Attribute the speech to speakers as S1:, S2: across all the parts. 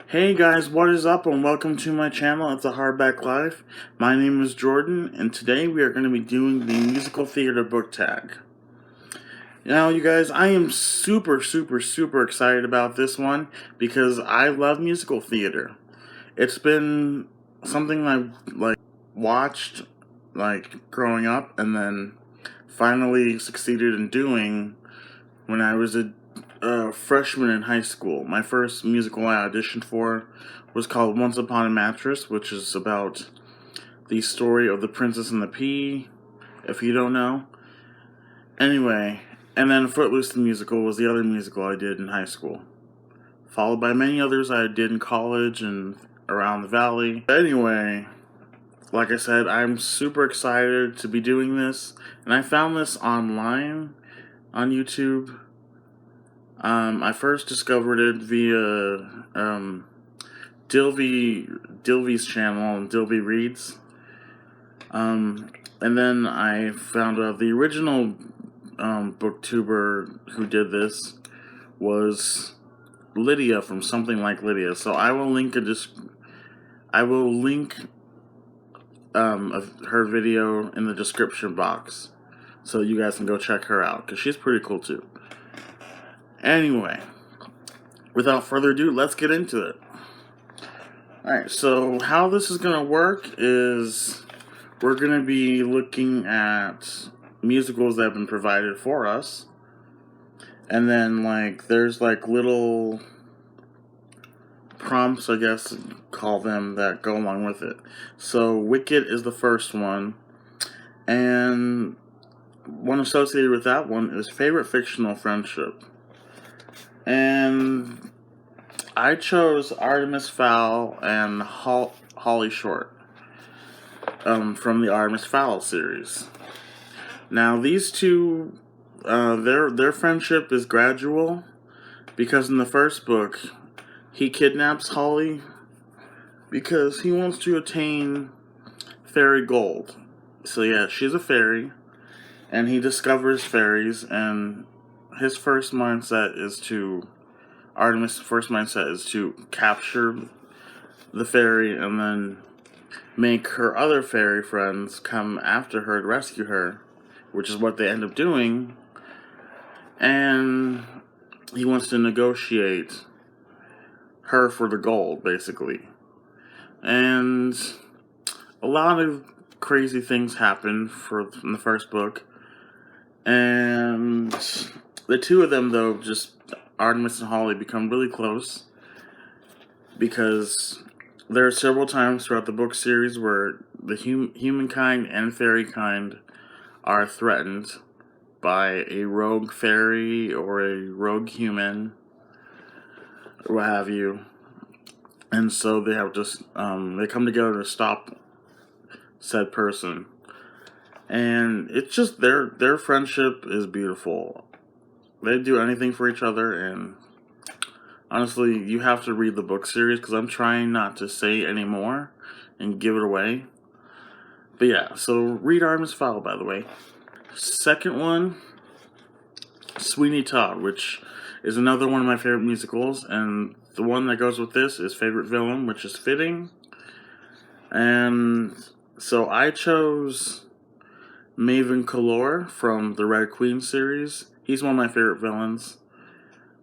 S1: Hey guys, what is up and welcome to my channel. It's a Hardback Life. My name is Jordan and today we are going to be doing the musical theater book tag. Now you guys, I am super excited about this one because I love musical theater. It's been something I've watched growing up and then finally succeeded in doing when I was a freshman in high school. My first musical I auditioned for was called Once Upon a Mattress, which is about the story of the Princess and the Pea, if you don't know. Anyway, and then Footloose the Musical was the other musical I did in high school, followed by many others I did in college and around the valley. Anyway, like I said, I'm super excited to be doing this, and I found this online on YouTube. I first discovered it via Dilvy's channel, Dilvy Reads. And then I found out the original booktuber who did this was Lydia from Something Like Lydia. So I will link her video in the description box so you guys can go check her out because she's pretty cool too. Anyway, without further ado, let's get into it. Alright, so how this is going to work is we're going to be looking at musicals that have been provided for us. And then, there's little prompts, I guess, call them, that go along with it. So, Wicked is the first one. And one associated with that one is Favorite Fictional Friendship. And I chose Artemis Fowl and Holly Short from the Artemis Fowl series. Now these two, their friendship is gradual because in the first book he kidnaps Holly because he wants to attain fairy gold. So yeah, she's a fairy, and he discovers fairies, and his first mindset is to Artemis' first mindset is to capture the fairy and then make her other fairy friends come after her to rescue her, which is what they end up doing. And he wants to negotiate her for the gold, basically. And a lot of crazy things happen in the first book. And the two of them, though, just Artemis and Holly, become really close because there are several times throughout the book series where the humankind and fairy kind are threatened by a rogue fairy or a rogue human or what have you, and so they have just they come together to stop said person. And it's just their friendship is beautiful. They do anything for each other, and honestly, you have to read the book series because I'm trying not to say any more and give it away. But yeah, so read Artemis Fowl, by the way. Second one, Sweeney Todd, which is another one of my favorite musicals, and the one that goes with this is Favorite Villain, which is fitting. And so I chose Maven Kalor from the Red Queen series. He's one of my favorite villains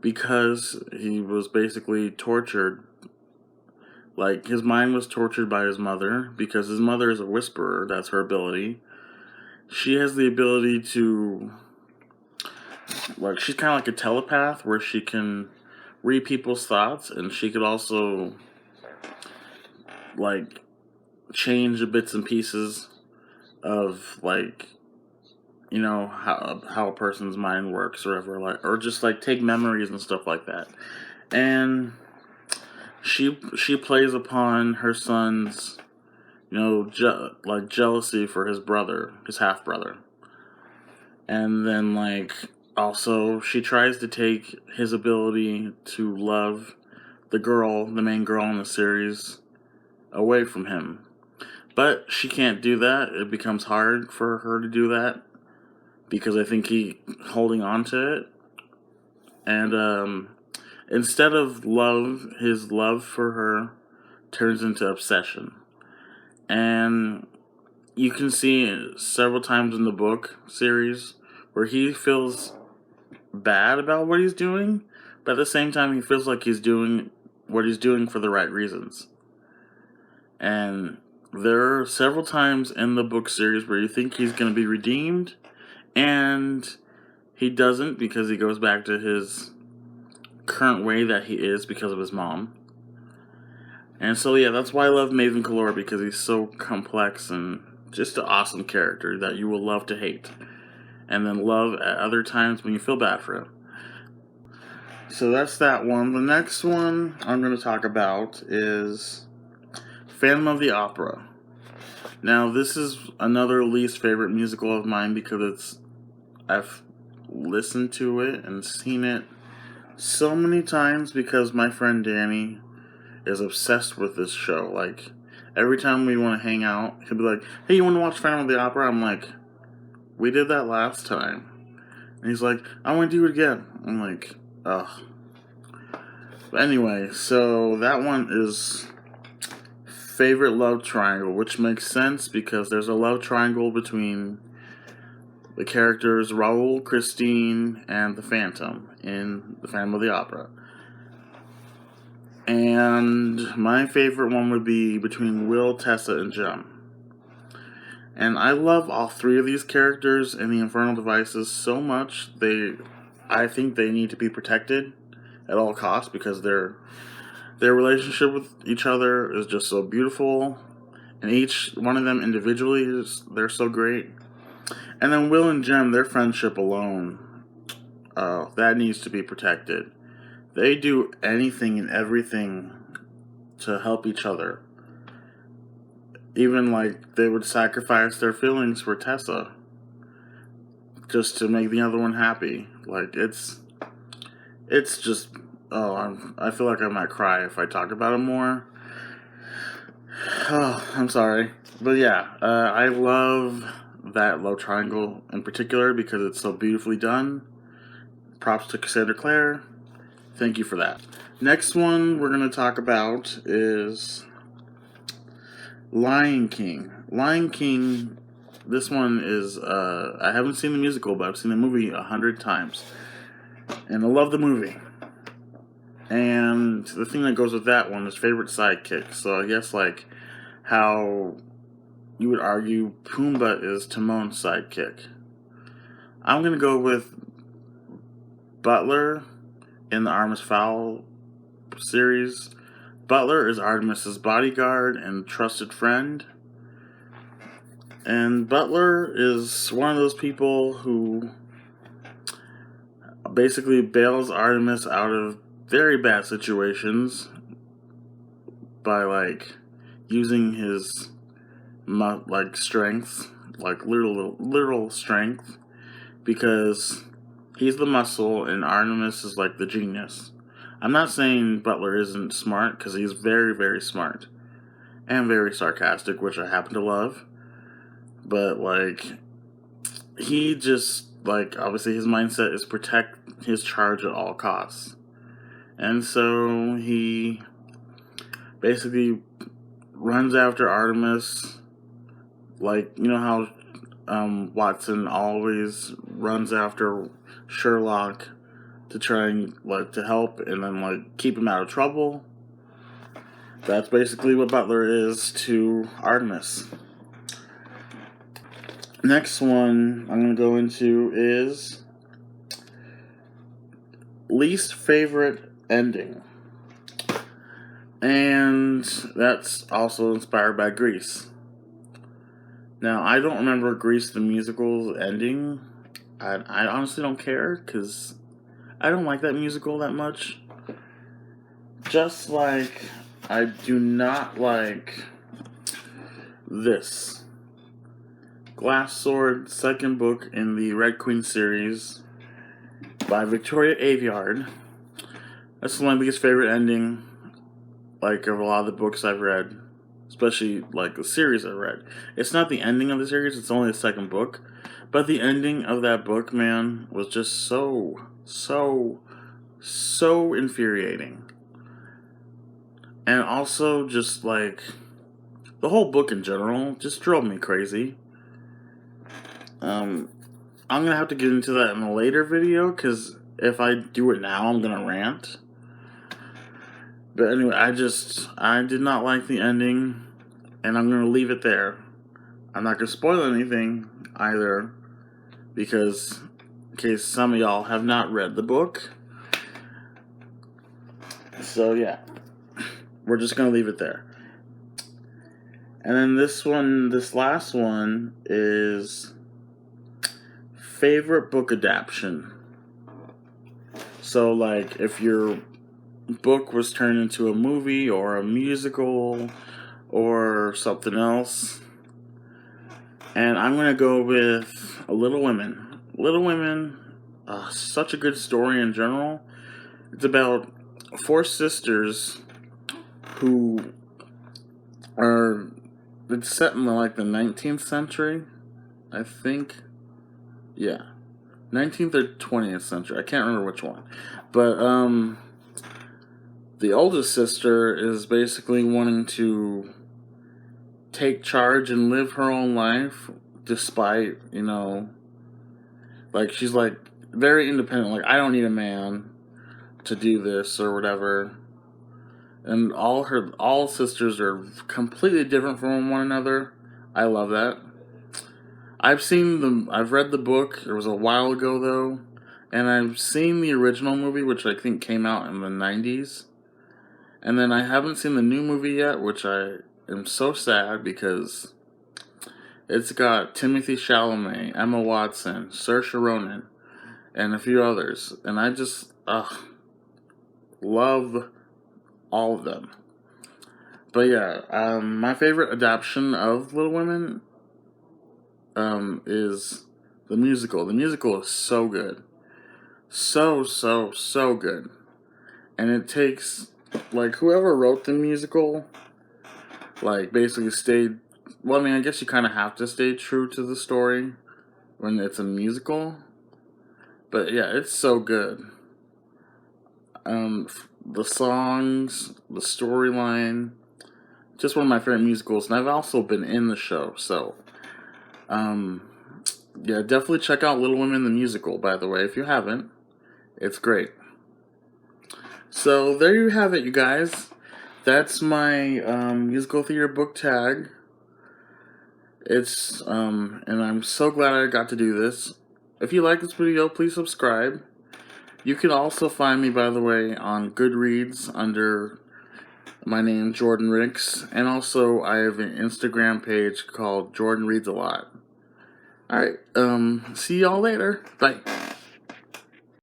S1: because he was basically tortured. His mind was tortured by his mother because his mother is a whisperer. That's her ability. She has the ability to, she's kind of like a telepath where she can read people's thoughts, and she could also, change the bits and pieces of, how a person's mind works or whatever, or just, take memories and stuff like that. And she plays upon her son's, jealousy for his brother, his half-brother. And then, also, she tries to take his ability to love the main girl in the series, away from him. But she can't do that. It becomes hard for her to do that because I think he's holding on to it. And instead of love, his love for her turns into obsession. And you can see several times in the book series where he feels bad about what he's doing, but at the same time, he feels like he's doing what he's doing for the right reasons. And there are several times in the book series where you think he's going to be redeemed, and he doesn't, because he goes back to his current way that he is because of his mom. And so, yeah, that's why I love Maven Kalor, because he's so complex and just an awesome character that you will love to hate, and then love at other times when you feel bad for him. So that's that one. The next one I'm going to talk about is Phantom of the Opera. Now, this is another least favorite musical of mine because I've listened to it and seen it so many times because my friend Danny is obsessed with this show. Like, every time we want to hang out, he'll be like, hey, you want to watch Phantom of the Opera? I'm like, we did that last time. And he's like, I want to do it again. I'm like, ugh. But anyway, so that one is favorite love triangle, which makes sense because there's a love triangle between the characters Raoul, Christine, and the Phantom in the Phantom of the Opera. And my favorite one would be between Will, Tessa, and Jem. And I love all three of these characters in the Infernal Devices so much. I think they need to be protected at all costs because their relationship with each other is just so beautiful, and each one of them individually they're so great. And then Will and Jem, their friendship alone, that needs to be protected. They do anything and everything to help each other. Even like they would sacrifice their feelings for Tessa just to make the other one happy. Like it's just I feel like I might cry if I talk about it more. Oh, I'm sorry, but yeah, I love that love triangle in particular because it's so beautifully done. Props to Cassandra Clare. Thank you for that. Next one we're going to talk about is Lion King. Lion King, this one is, I haven't seen the musical, but I've seen the movie 100 times. And I love the movie. And the thing that goes with that one is favorite sidekick. So I guess like how you would argue Pumbaa is Timon's sidekick. I'm going to go with Butler in the Artemis Fowl series. Butler is Artemis's bodyguard and trusted friend. And Butler is one of those people who basically bails Artemis out of very bad situations by like using his like strength, like literal strength, because he's the muscle and Artemis is like the genius. I'm not saying Butler isn't smart, because he's very, very smart and very sarcastic, which I happen to love. But like, he just like, obviously his mindset is protect his charge at all costs. And so he basically runs after Artemis, like, you know how Watson always runs after Sherlock to try and like to help and then like keep him out of trouble. That's basically what Butler is to Artemis. Next one I'm going to go into is least favorite ending. And that's also inspired by Grease. Now, I don't remember Grease the musical's ending. I honestly don't care, because I don't like that musical that much. Just like I do not like this. Glass Sword, second book in the Red Queen series by Victoria Aveyard. That's my biggest favorite ending, like, of a lot of the books I've read, especially like the series I've read. It's not the ending of the series, it's only the second book, but the ending of that book, man, was just so so infuriating. And also, just like, the whole book in general just drove me crazy. I'm gonna have to get into that in a later video, because if I do it now, I'm gonna rant. But anyway, I did not like the ending, and I'm gonna leave it there. I'm not gonna spoil anything either, because in case some of y'all have not read the book. So yeah, we're just gonna leave it there. And then this last one is favorite book adaptation. So like, if your book was turned into a movie or a musical or something else. And I'm gonna go with Little Women. Little Women, such a good story in general. It's about 4 sisters who are. It's set in like the 19th century, I think. Yeah, 19th or 20th century. I can't remember which one. But the oldest sister is basically wanting to take charge and live her own life, despite, like, she's like very independent. Like, I don't need a man to do this or whatever. And all sisters are completely different from one another. I love that. I've read the book. It was a while ago though, and I've seen the original movie, which I think came out in the 90s. And then I haven't seen the new movie yet, which I am so sad, because it's got Timothy Chalamet, Emma Watson, Saoirse Ronan, and a few others. And I just love all of them. But yeah, my favorite adaptation of Little Women is the musical. The musical is so good. So good. And it takes, like, whoever wrote the musical, like, basically stayed, well, I mean, I guess you kind of have to stay true to the story when it's a musical. But yeah, it's so good. The songs, the storyline, just one of my favorite musicals. And I've also been in the show, so yeah, definitely check out Little Women the musical, by the way, if you haven't. It's great. So there you have it, you guys. That's my musical theater book tag. It's and I'm so glad I got to do this. If you like this video, please subscribe. You can also find me, by the way, on Goodreads under my name, Jordan Ricks, and also I have an Instagram page called Jordan Reads a Lot. Alright, see y'all later. Bye.